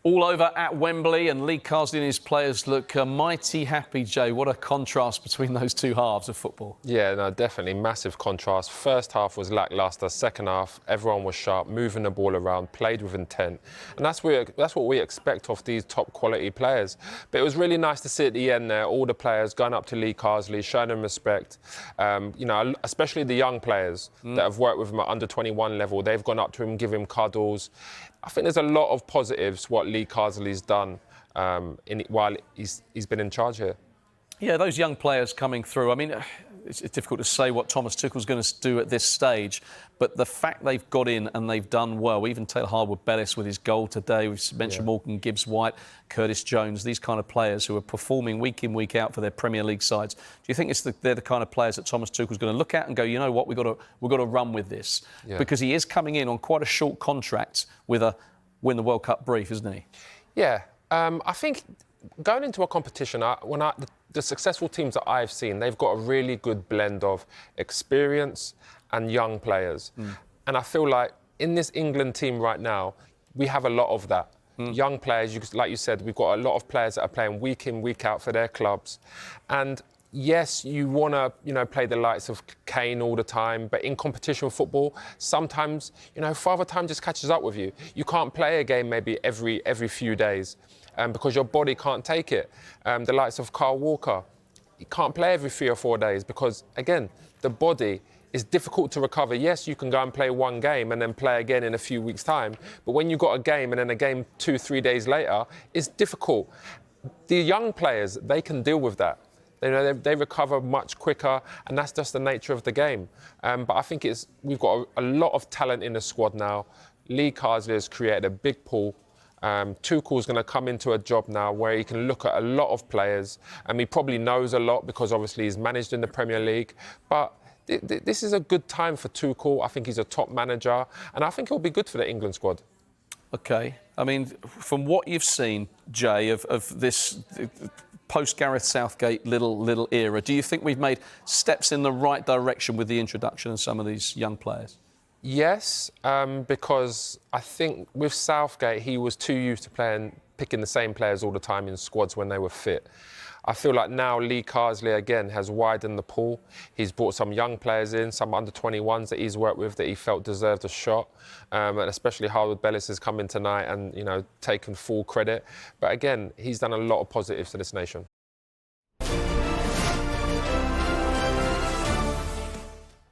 All over at Wembley, and Lee Carsley and his players look mighty happy, Jay. What a contrast between those two halves of football. Yeah, no, definitely massive contrast. First half was lacklustre. Second half, everyone was sharp, moving the ball around, played with intent. And that's what we expect of these top quality players. But it was really nice to see at the end there, all the players going up to Lee Carsley, showing him respect. You know, especially the young players that have worked with him at under 21 level. They've gone up to him, give him cuddles. I think there's a lot of positives what Lee Carsley's done while he's been in charge here. Yeah, those young players coming through. I mean, it's difficult to say what Thomas Tuchel's going to do at this stage, but the fact they've got in and they've done well, even Taylor Harwood-Bellis with his goal today, we've mentioned Morgan Gibbs-White, Curtis Jones, these kind of players who are performing week in, week out for their Premier League sides. Do you think they're the kind of players that Thomas Tuchel's going to look at and go, you know what, we've got to run with this? Yeah. Because he is coming in on quite a short contract with a win the World Cup brief, isn't he? Yeah, I think going into a competition, the successful teams that I've seen, they've got a really good blend of experience and young players. And I feel like in this England team right now, we have a lot of that. Young players, like you said, we've got a lot of players that are playing week in, week out for their clubs. And yes, you want to, play the likes of Kane all the time, but in competition football, sometimes, Father Time just catches up with you. You can't play a game maybe every few days because your body can't take it. The likes of Kyle Walker, you can't play every 3 or 4 days because, again, the body is difficult to recover. Yes, you can go and play one game and then play again in a few weeks' time, but when you've got a game and then a game 2-3 days later, it's difficult. The young players, they can deal with that. They recover much quicker, and that's just the nature of the game. But I think we've got a lot of talent in the squad now. Lee Carsley has created a big pool. Tuchel's going to come into a job now where he can look at a lot of players, and he probably knows a lot because obviously he's managed in the Premier League. But this is a good time for Tuchel. I think he's a top manager, and I think he'll be good for the England squad. OK. I mean, from what you've seen, Jay, of this post-Gareth Southgate little era, do you think we've made steps in the right direction with the introduction of some of these young players? Yes, because I think with Southgate, he was too used to picking the same players all the time in squads when they were fit. I feel like now Lee Carsley, again, has widened the pool. He's brought some young players in, some under-21s that he's worked with that he felt deserved a shot. And especially Harwood-Bellis has come in tonight and, taken full credit. But again, he's done a lot of positives to this nation.